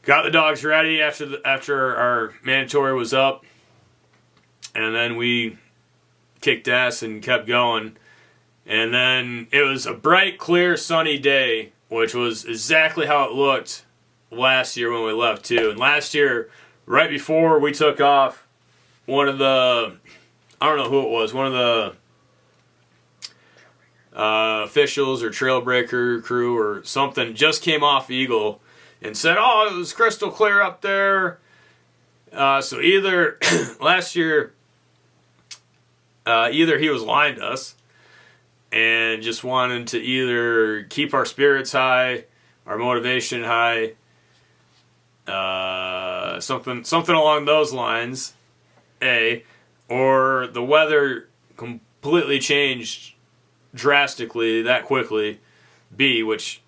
got the dogs ready after our mandatory was up, and then we kicked ass and kept going. And then it was a bright, clear, sunny day, which was exactly how it looked last year when we left too. And last year, right before we took off, one of the, I don't know who it was, one of the officials or trailbreaker crew or something just came off Eagle and said, oh, it was crystal clear up there. So either last year, either he was lying to us and just wanted to either keep our spirits high, our motivation high, something along those lines, A, or the weather completely changed drastically that quickly, B, which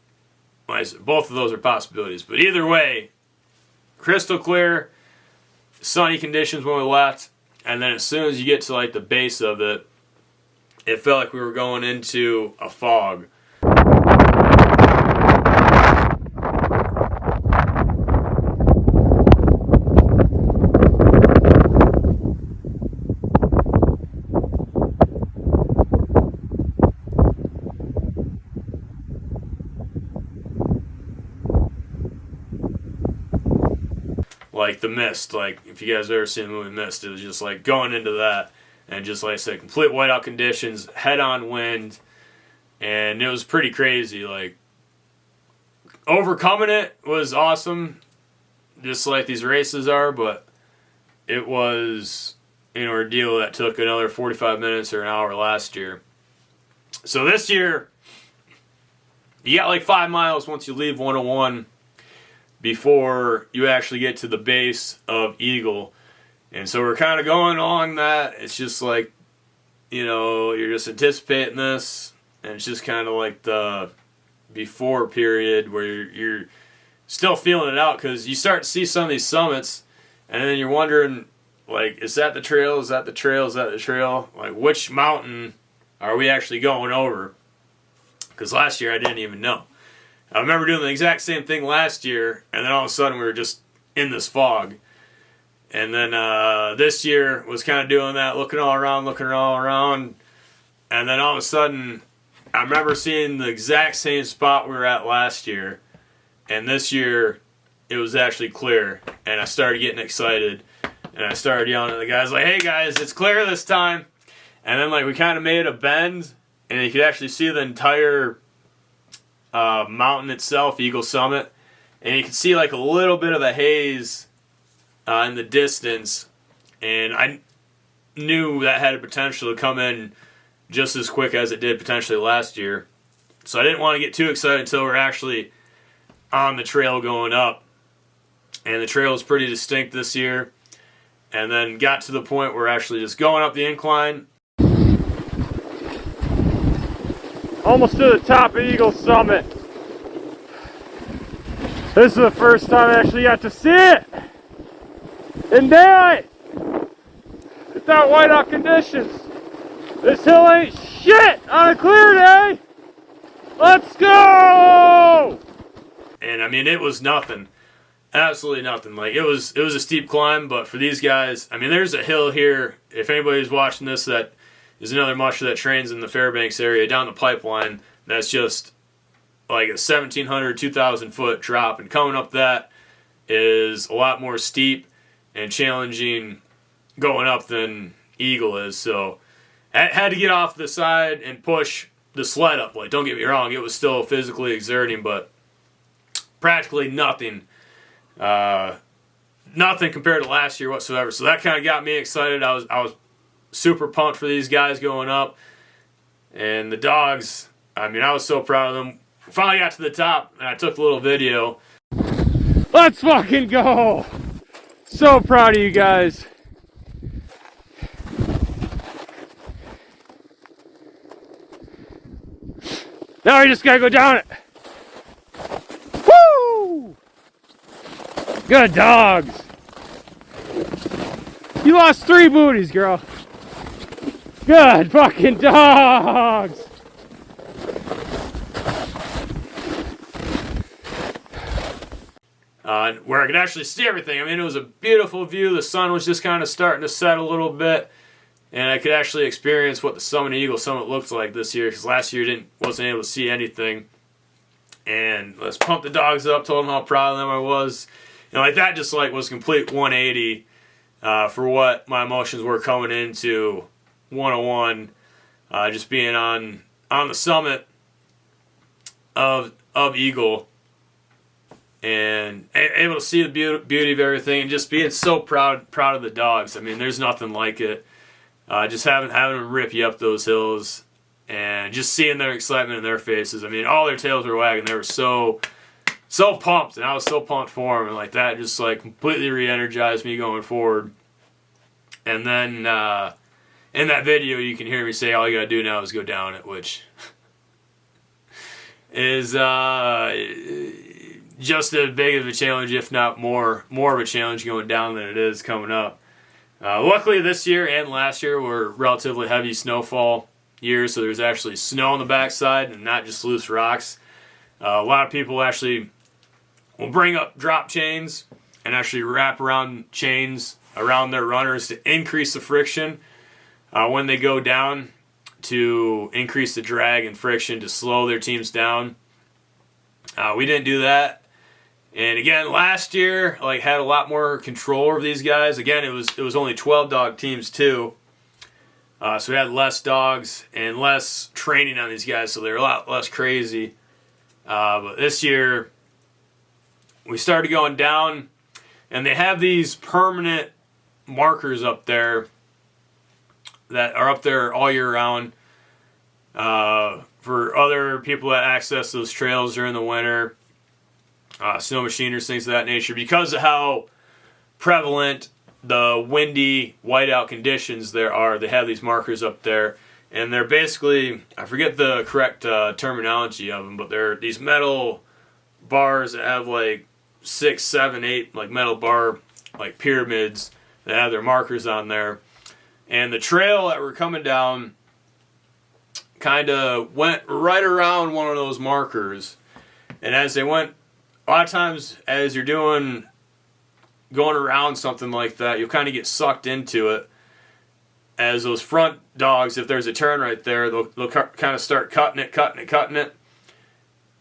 both of those are possibilities. But either way, crystal clear, sunny conditions when we left, and then as soon as you get to like the base of it, it felt like we were going into a fog. Like the Mist, like if you guys ever seen the movie Mist, it was just like going into that, and just like I said, complete whiteout conditions, head-on wind, and it was pretty crazy. Like overcoming it was awesome, just like these races are, but it was an ordeal that took another 45 minutes or an hour last year. So this year, you got like 5 miles once you leave 101 before you actually get to the base of Eagle. And so we're kind of going along that. It's just like, you know, you're just anticipating this, and it's just kind of like the before period where you're still feeling it out, because you start to see some of these summits, and then you're wondering, like, is that the trail? Is that the trail? Is that the trail? Like, which mountain are we actually going over? Because last year I didn't even know. I remember doing the exact same thing last year, and then all of a sudden we were just in this fog. And then this year was kind of doing that, looking all around, and then all of a sudden I remember seeing the exact same spot we were at last year, and this year it was actually clear, and I started getting excited, and I started yelling at the guys like, hey guys, it's clear this time. And then like we kind of made a bend, and you could actually see the entire mountain itself, Eagle Summit, and you could see like a little bit of the haze in the distance, and I knew that had the potential to come in just as quick as it did potentially last year. So I didn't want to get too excited until we're actually on the trail going up, and the trail is pretty distinct this year, and then got to the point where we're actually just going up the incline. Almost to the top of Eagle Summit. This is the first time I actually got to see it in daylight without whiteout conditions. This hill ain't shit on a clear day. Let's go! And I mean, it was nothing. Absolutely nothing. Like it was a steep climb, but for these guys, I mean, there's a hill here. If anybody's watching this that is another musher that trains in the Fairbanks area down the pipeline, that's just like a 1,700, 2,000 foot drop, and coming up that is a lot more steep and challenging going up than Eagle is. So I had to get off the side and push the sled up. Like, don't get me wrong, it was still physically exerting, but practically nothing. Nothing compared to last year whatsoever. So that kind of got me excited. I was super pumped for these guys going up. And the dogs, I mean, I was so proud of them. Finally got to the top, and I took a little video. Let's fucking go! So proud of you guys. Now we just gotta go down it. Woo! Good dogs. You lost 3 booties, girl. Good fucking dogs. where I could actually see everything. I mean, it was a beautiful view. The sun was just kind of starting to set a little bit, and I could actually experience what the summit of Eagle Summit looked like this year, because last year wasn't able to see anything. And let's pump the dogs up, told them how proud of them I was. Like that just like was complete 180 for what my emotions were coming into 101, just being on the summit of Eagle and able to see the beauty of everything and just being so proud of the dogs. I mean, there's nothing like it. Just having them rip you up those hills and just seeing their excitement in their faces. I mean, all their tails were wagging. They were so pumped, and I was so pumped for them, and like that just like completely re-energized me going forward. And then in that video, you can hear me say, "All you gotta do now is go down it," which is just as big of a challenge, if not more of a challenge going down than it is coming up. Luckily, this year and last year were relatively heavy snowfall years, so there's actually snow on the backside and not just loose rocks. A lot of people actually will bring up drop chains and actually wrap around chains around their runners to increase the friction when they go down, to increase the drag and friction to slow their teams down. We didn't do that. And again, last year, like, had a lot more control over these guys. Again, it was only 12 dog teams too. So we had less dogs and less training on these guys, so they're a lot less crazy. But this year, we started going down, and they have these permanent markers up there that are up there all year round for other people that access those trails during the winter. Snow machiners, things of that nature, because of how prevalent the windy whiteout conditions there are. They have these markers up there, and they're basically, I forget the correct terminology of them, but they're these metal bars that have like 6, 7, 8 like metal bar like pyramids that have their markers on there. And the trail that we're coming down kind of went right around one of those markers, and as they went, a lot of times as you're going around something like that, you'll kind of get sucked into it. As those front dogs, if there's a turn right there, they'll kind of start cutting it.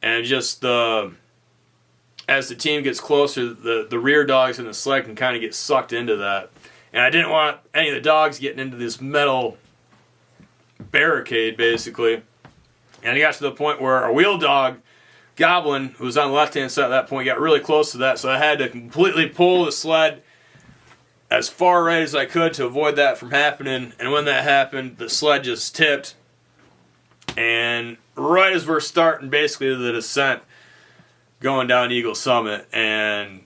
And just as the team gets closer, the rear dogs in the sled can kind of get sucked into that. And I didn't want any of the dogs getting into this metal barricade, basically. And it got to the point where our wheel dog, Goblin, who was on the left-hand side at that point, got really close to that, so I had to completely pull the sled as far right as I could to avoid that from happening. And when that happened, the sled just tipped. And right as we're starting basically the descent going down Eagle Summit, and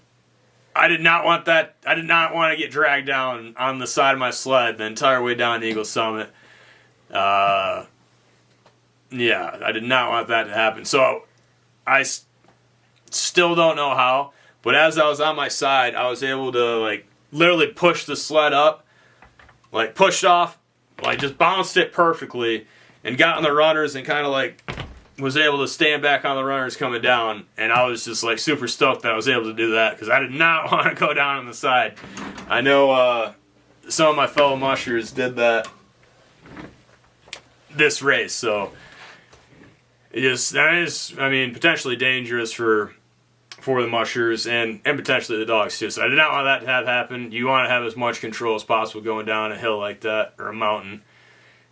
I did not want that. I did not want to get dragged down on the side of my sled the entire way down Eagle Summit. Yeah, I did not want that to happen. So I still don't know how, but as I was on my side, I was able to like literally push the sled up, like pushed off, like just bounced it perfectly, and got on the runners and kind of like was able to stand back on the runners coming down. And I was just like super stoked that I was able to do that, because I did not want to go down on the side. I know some of my fellow mushers did that this race, so that is, I mean, potentially dangerous for the mushers and potentially the dogs too. So I did not want that to have happen. You want to have as much control as possible going down a hill like that, or a mountain.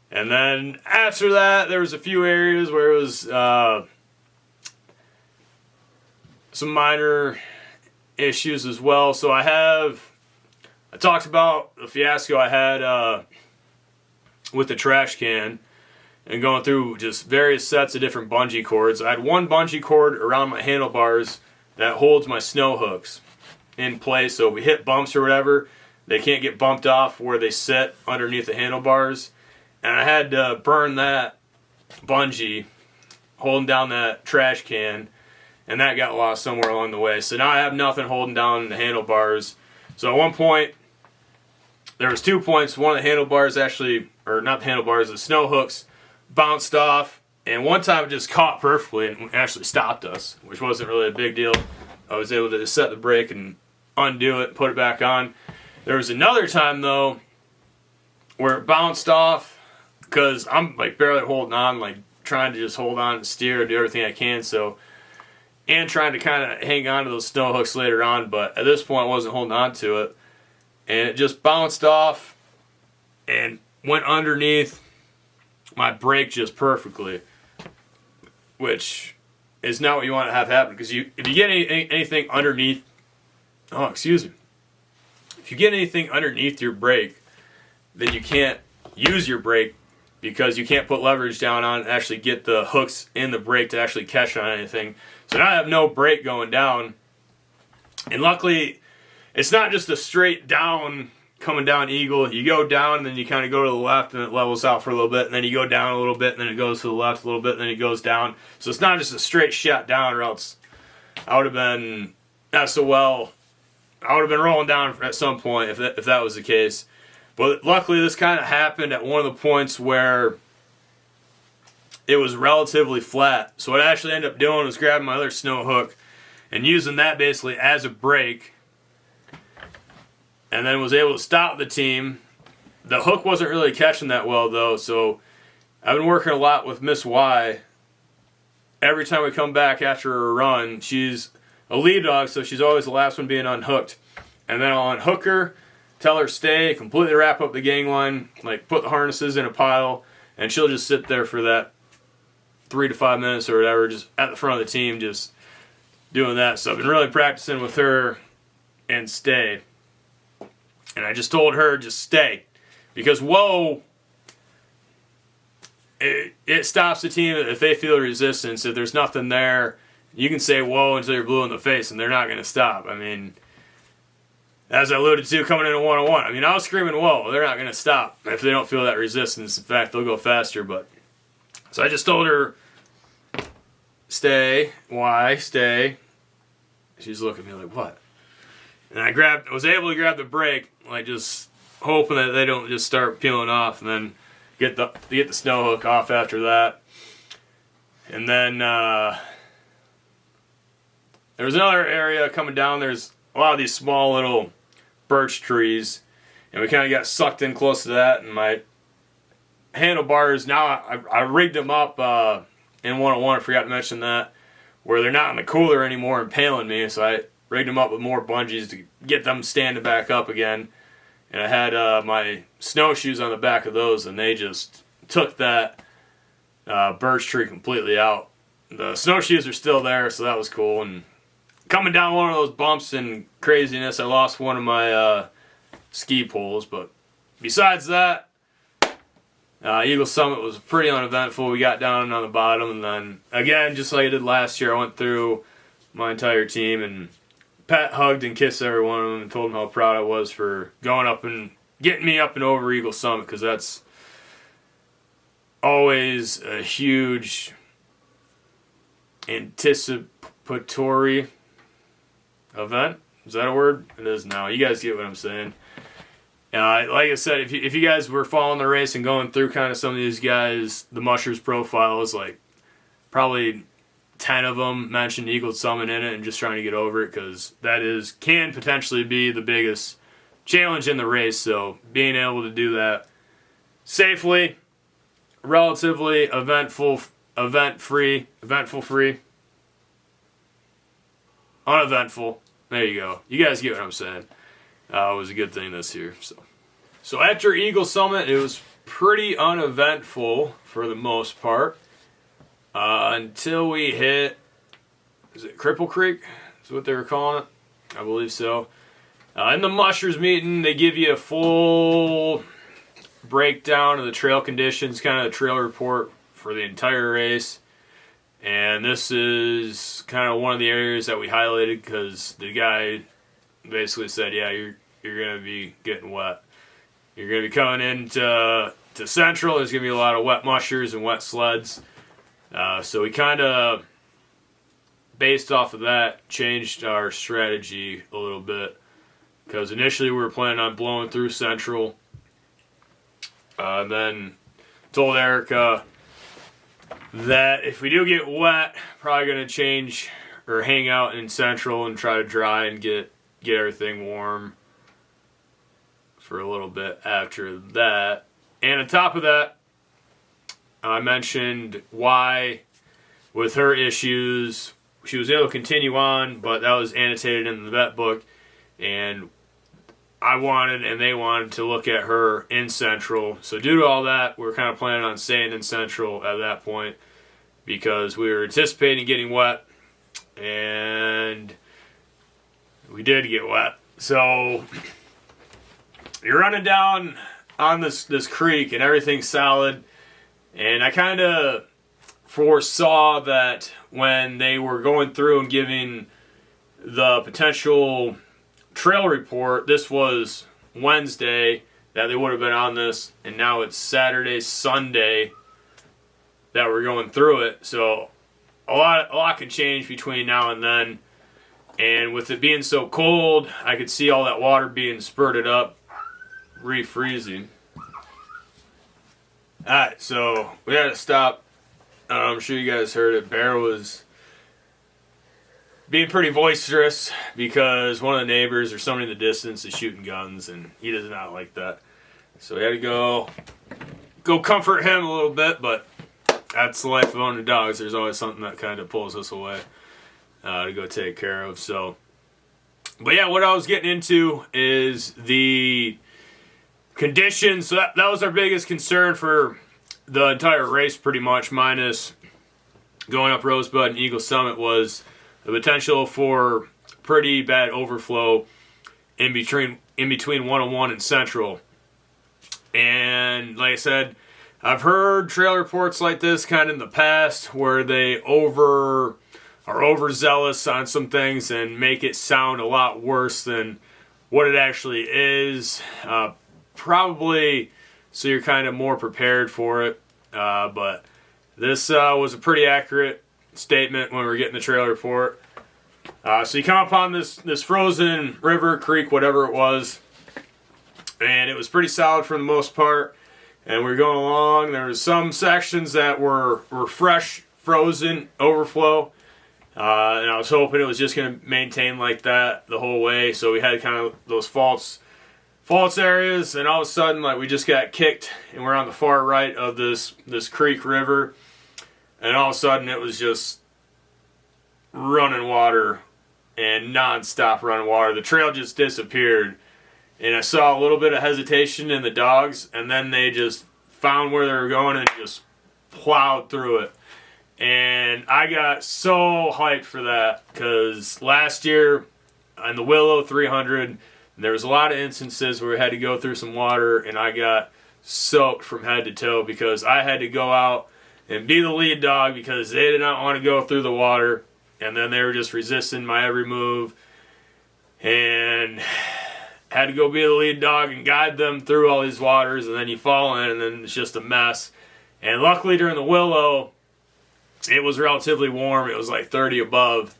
And then after that, there was a few areas where it was some minor issues as well. So I talked about the fiasco I had with the trash can, and going through just various sets of different bungee cords. I had one bungee cord around my handlebars that holds my snow hooks in place, so if we hit bumps or whatever, they can't get bumped off where they sit underneath the handlebars. And I had to burn that bungee holding down that trash can, and that got lost somewhere along the way. So now I have nothing holding down the handlebars. So at one point, there was 2 points. One of the handlebars actually, or not the handlebars, the snow hooks bounced off, and one time it just caught perfectly and actually stopped us, which wasn't really a big deal. I was able to just set the brake and undo it, put it back on. There was another time though where it bounced off because I'm like barely holding on, like trying to just hold on and steer and do everything I can. So, and trying to kind of hang on to those snow hooks later on, but at this point I wasn't holding on to it, and it just bounced off and went underneath my brake just perfectly, which is not what you want to have happen, because if you get anything underneath, if you get anything underneath your brake, then you can't use your brake because you can't put leverage down on it and actually get the hooks in the brake to actually catch on anything. So now I have no brake going down, and luckily it's not just a straight down coming down eagle. You go down and then you kind of go to the left and it levels out for a little bit, and then you go down a little bit and then it goes to the left a little bit and then it goes down. So it's not just a straight shot down, or else I would have been I would have been rolling down at some point if that was the case. But luckily this kind of happened at one of the points where it was relatively flat. So what I actually ended up doing was grabbing my other snow hook and using that basically as a brake, and then was able to stop the team. The hook wasn't really catching that well though, so I've been working a lot with Miss Y. Every time we come back after a run, she's a lead dog, so she's always the last one being unhooked. And then I'll unhook her, tell her stay, completely wrap up the gang line, like put the harnesses in a pile, and she'll just sit there for that 3 to 5 minutes or whatever, just at the front of the team, just doing that. So I've been really practicing with her and stay. And I just told her, just stay. Because whoa, it stops the team if they feel resistance. If there's nothing there, you can say whoa until you're blue in the face, and they're not going to stop. I mean, as I alluded to coming into 101, I mean, I was screaming whoa. They're not going to stop if they don't feel that resistance. In fact, they'll go faster. But so I just told her, stay. Why? Stay. She's looking at me like, what? And I was able to grab the brake, like just hoping that they don't just start peeling off, and then get the snow hook off after that. And then there was another area coming down. There's a lot of these small little birch trees, and we kind of got sucked in close to that. And my handlebars, now I rigged them up in 101. I forgot to mention that, where they're not in the cooler anymore impaling me. So I rigged them up with more bungees to get them standing back up again. And I had my snowshoes on the back of those, and they just took that birch tree completely out. The snowshoes are still there, so that was cool. And coming down one of those bumps and craziness, I lost one of my ski poles. But besides that, Eagle Summit was pretty uneventful. We got down on the bottom, and then again, just like I did last year, I went through my entire team and hugged and kissed every one of them and told them how proud I was for going up and getting me up and over Eagle Summit, because that's always a huge anticipatory event. Is that a word? It is now. You guys get what I'm saying. Like I said, if you guys were following the race and going through kind of some of these guys, the mushers profile is like probably 10 of them mentioned Eagle Summit in it, and just trying to get over it, because that can potentially be the biggest challenge in the race. So being able to do that safely, relatively eventful free, uneventful. There you go. You guys get what I'm saying. It was a good thing this year. So after Eagle Summit, it was pretty uneventful for the most part. Until we hit, is it Cripple Creek? Is what they were calling it? I believe so. In the mushers meeting, they give you a full breakdown of the trail conditions, kind of the trail report for the entire race. And this is kind of one of the areas that we highlighted, because the guy basically said, yeah, you're going to be getting wet. You're going to be coming into Central. There's going to be a lot of wet mushers and wet sleds. So we kind of, based off of that, changed our strategy a little bit, because initially we were planning on blowing through Central, and then told Erica that if we do get wet, probably going to change or hang out in Central and try to dry and get everything warm for a little bit after that. And on top of that, I mentioned why, with her issues, she was able to continue on, but that was annotated in the vet book, and I wanted and they wanted to look at her in Central. So due to all that, we were kind of planning on staying in Central at that point because we were anticipating getting wet, and we did get wet. So you're running down on this creek and everything's solid, and I kind of foresaw that when they were going through and giving the potential trail report, this was Wednesday that they would have been on this, and now it's Saturday, Sunday that we're going through it. So a lot can change between now and then. And with it being so cold, I could see all that water being spurted up, refreezing. Alright, so we had to stop. I'm sure you guys heard it. Bear was being pretty boisterous because one of the neighbors or somebody in the distance is shooting guns, and he does not like that. So we had to go comfort him a little bit, but that's the life of owning dogs. There's always something that kind of pulls us away to go take care of. So, but yeah, what I was getting into is the conditions. So that was our biggest concern for the entire race, pretty much, minus going up Rosebud and Eagle Summit, was the potential for pretty bad overflow in between 101 and Central. And like I said, I've heard trail reports like this kind of in the past where they are overzealous on some things and make it sound a lot worse than what it actually is. Probably so you're kind of more prepared for it. But this was a pretty accurate statement when we were getting the trail report. So you come upon this frozen river, creek, whatever it was, and it was pretty solid for the most part. And we were going along. There was some sections that were fresh, frozen, overflow. And I was hoping it was just going to maintain like that the whole way. So we had kind of those false areas, and all of a sudden, like, we just got kicked, and we're on the far right of this creek river, and all of a sudden it was just running water and non-stop running water. The trail just disappeared, and I saw a little bit of hesitation in the dogs, and then they just found where they were going and just plowed through it. And I got so hyped for that because last year on the Willow 300, there was a lot of instances where we had to go through some water, and I got soaked from head to toe because I had to go out and be the lead dog because they did not want to go through the water, and then they were just resisting my every move, and had to go be the lead dog and guide them through all these waters, and then you fall in, and then it's just a mess. And luckily during the Willow, it was relatively warm. It was like 30 above,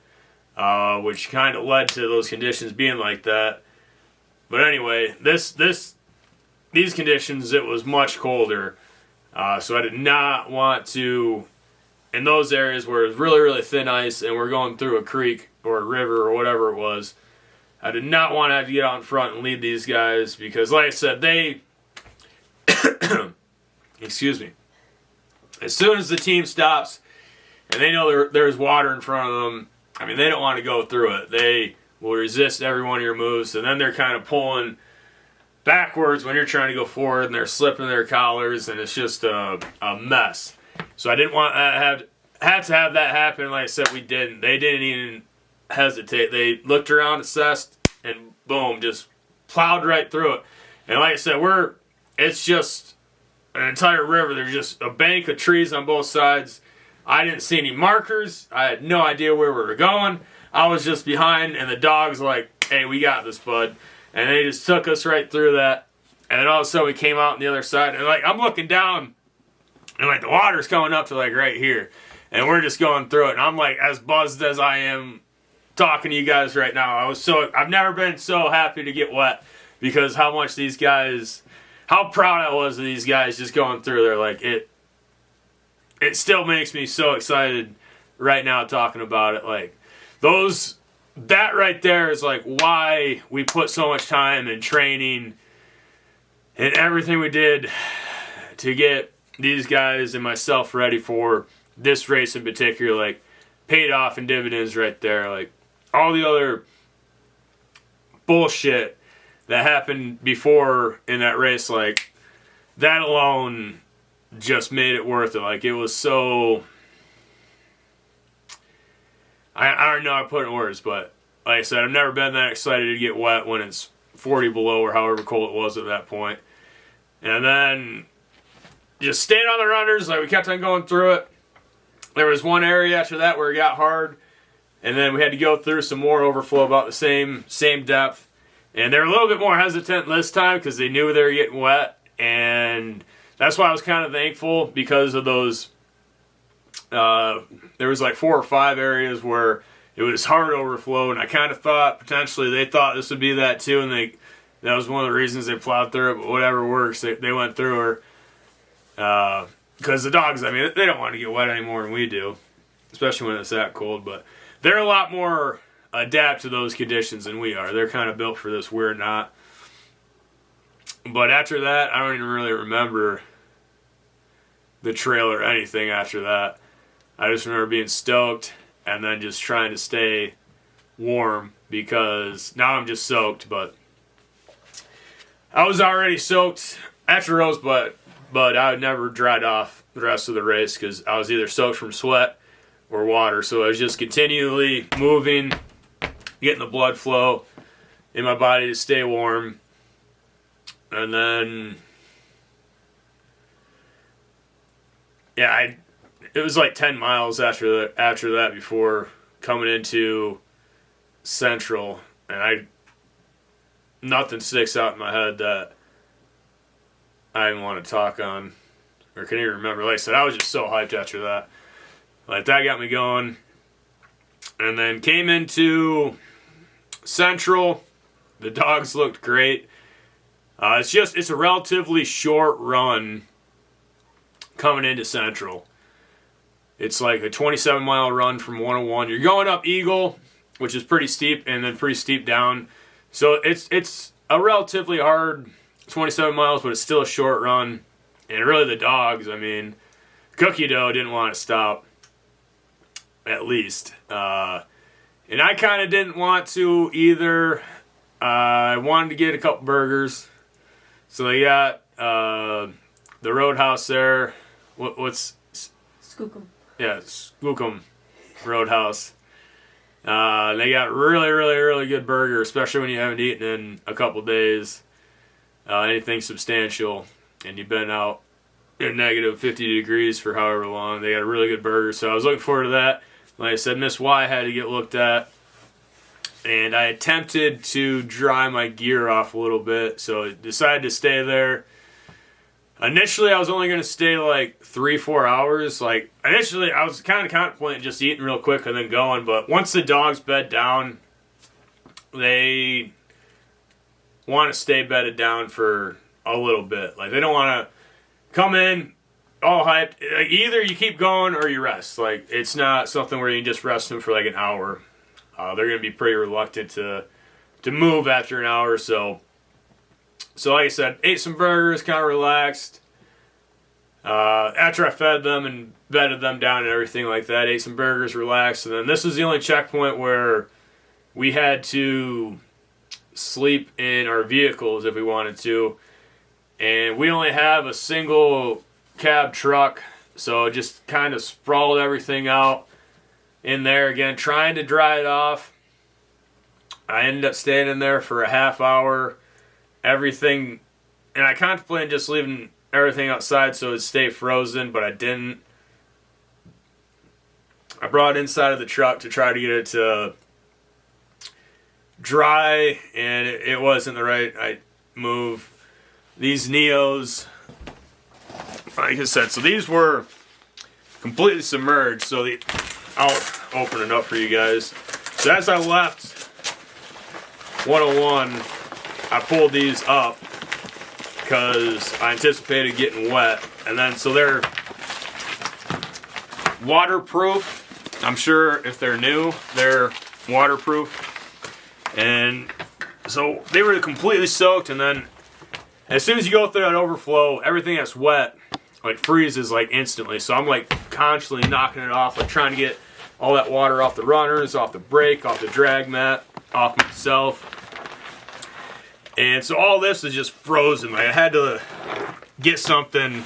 which kind of led to those conditions being like that. But anyway, these conditions, it was much colder. So I did not want to, in those areas where it was really, really thin ice and we're going through a creek or a river or whatever it was, I did not want to have to get out in front and lead these guys because, like I said, they, excuse me, as soon as the team stops and they know there's water in front of them, I mean, they don't want to go through it. They will resist every one of your moves, and then they're kind of pulling backwards when you're trying to go forward, and they're slipping their collars, and it's just a mess. So I didn't want to have that happen. Like I said, we didn't. They didn't even hesitate. They looked around, assessed, and boom, just plowed right through it. And like I said, it's just an entire river. There's just a bank of trees on both sides. I didn't see any markers. I had no idea where we were going. I was just behind, and the dogs were like, hey, we got this, bud. And they just took us right through that. And then all of a sudden we came out on the other side, and like I'm looking down, and like the water's coming up to like right here. And we're just going through it. And I'm like as buzzed as I am talking to you guys right now. I've never been so happy to get wet because how proud I was of these guys just going through there. Like it still makes me so excited right now talking about it. Like that right there is like why we put so much time in training and everything we did to get these guys and myself ready for this race in particular, like, paid off in dividends right there. Like, all the other bullshit that happened before in that race, like, that alone just made it worth it. Like, it was so... I don't know how to put it in words, but like I said, I've never been that excited to get wet when it's 40 below or however cold it was at that point. And then just staying on the runners, like, we kept on going through it. There was one area after that where it got hard, and then we had to go through some more overflow about the same depth. And they were a little bit more hesitant this time because they knew they were getting wet, and that's why I was kind of thankful because of those. There was like 4 or 5 areas where it was hard overflow, and I kind of thought potentially they thought this would be that too, and that was one of the reasons they plowed through it. But whatever works, they went through her because the dogs, I mean, they don't want to get wet any more than we do, especially when it's that cold. But they're a lot more adapt to those conditions than we are. They're kind of built for this weird knot. But after that, I don't even really remember the trail or anything after that. I just remember being stoked and then just trying to stay warm because now I'm just soaked. But I was already soaked after Rosebud, but I had never dried off the rest of the race because I was either soaked from sweat or water. So I was just continually moving, getting the blood flow in my body to stay warm. And then, yeah, it was like 10 miles after that before coming into Central, and nothing sticks out in my head that I even want to talk on or can even remember. Like I said, I was just so hyped after that. Like, that got me going. And then came into Central. The dogs looked great. It's a relatively short run coming into Central. It's like a 27-mile run from 101. You're going up Eagle, which is pretty steep, and then pretty steep down. So it's a relatively hard 27 miles, but it's still a short run. And really the dogs, I mean, Cookie Dough didn't want to stop, at least. And I kind of didn't want to either. I wanted to get a couple burgers. So they got the Roadhouse there. What's... Skookum. Yeah, Skookum Roadhouse. They got really, really, really good burger, especially when you haven't eaten in a couple days. Anything substantial, and you've been out in negative 50 degrees for however long. They got a really good burger, so I was looking forward to that. Like I said, Miss Y had to get looked at, and I attempted to dry my gear off a little bit, so I decided to stay there. Initially, I was only going to stay like 3-4 hours. Like, initially, I was kind of contemplating just eating real quick and then going. But once the dogs bed down, they want to stay bedded down for a little bit. Like, they don't want to come in all hyped. Like, either you keep going or you rest. Like, it's not something where you can just rest them for like an hour. They're going to be pretty reluctant to move after an hour or so. So like I said, ate some burgers, kind of relaxed. After I fed them and bedded them down and everything like that, ate some burgers, relaxed. And then this was the only checkpoint where we had to sleep in our vehicles if we wanted to. And we only have a single cab truck, so it just kind of sprawled everything out in there. Again, trying to dry it off. I ended up staying in there for a half hour. Everything, and I contemplated just leaving everything outside so it'd stay frozen, but I didn't. I brought it inside of the truck to try to get it to dry, and it wasn't the right move. These Neos, like I said, so these were completely submerged, so I'll open it up for you guys. So as I left 101, I pulled these up because I anticipated getting wet. And then, so they're waterproof. I'm sure if they're new, they're waterproof. And so they were completely soaked, and then as soon as you go through that overflow, everything that's wet like freezes like instantly. So I'm like constantly knocking it off, like trying to get all that water off the runners, off the brake, off the drag mat, off myself. And so all this is just frozen. Like I had to get something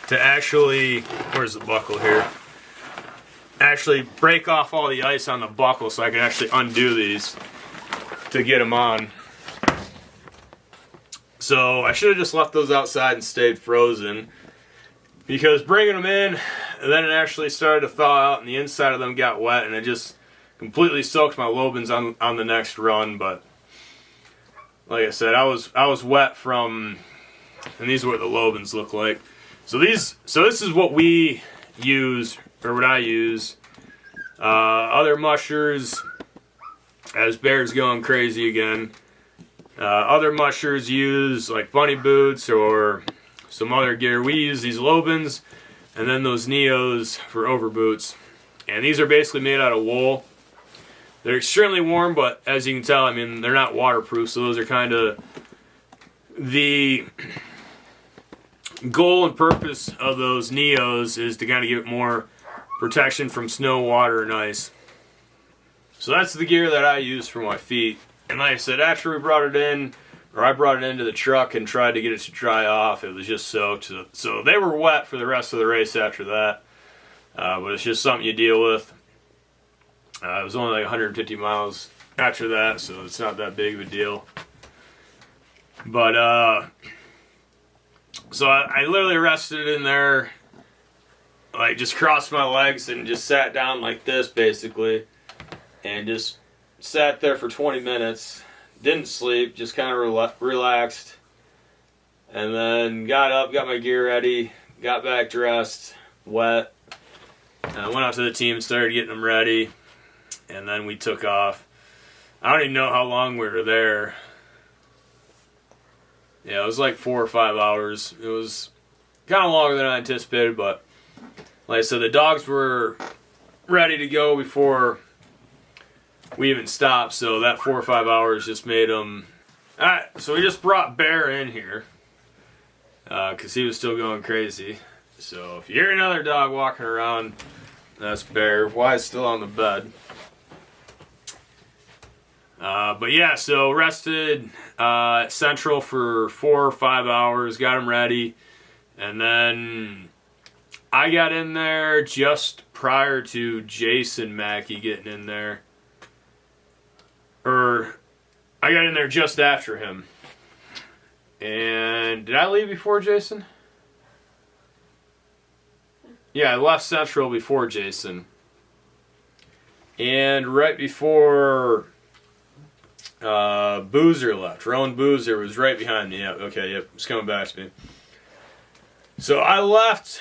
to actually, where's the buckle here? Actually break off all the ice on the buckle so I can actually undo these to get them on. So I should have just left those outside and stayed frozen, because bringing them in, and then it actually started to thaw out and the inside of them got wet, and it just completely soaked my Lobans on the next run. But like I said, I was wet from, and these are what the Lobans look like. So this is what we use, or what I use. Other mushers, as Bear's going crazy again. Other mushers use like bunny boots or some other gear. We use these Lobans and then those Neos for over boots. And these are basically made out of wool. They're extremely warm, but as you can tell, I mean, they're not waterproof, so those are kind of the goal and purpose of those Neos, is to kind of give it more protection from snow, water, and ice. So that's the gear that I use for my feet. And like I said, after we brought it in, or I brought it into the truck and tried to get it to dry off, it was just soaked. So they were wet for the rest of the race after that. But it's just something you deal with. It was only like 150 miles after that, so it's not that big of a deal. But, so I literally rested in there, like just crossed my legs and just sat down like this basically, and just sat there for 20 minutes, didn't sleep, just kind of relaxed, and then got up, got my gear ready, got back dressed, wet, went out to the team, started getting them ready, and then we took off. I don't even know how long we were there. Yeah, it was like 4 or 5 hours. It was kind of longer than I anticipated, but like I said, the dogs were ready to go before we even stopped, so that 4 or 5 hours just made them. Alright, so we just brought Bear in here because he was still going crazy. So if you hear another dog walking around, that's Bear. Wyatt's still on the bed. But yeah, so rested at Central for 4 or 5 hours, got him ready, and then I got in there just prior to Jason Mackey getting in there. Or I got in there just after him. And did I leave before Jason? Yeah, I left Central before Jason. And right before Boozer left. Rowan Boozer was right behind me. Yep, okay, yep, it's coming back to me. So I left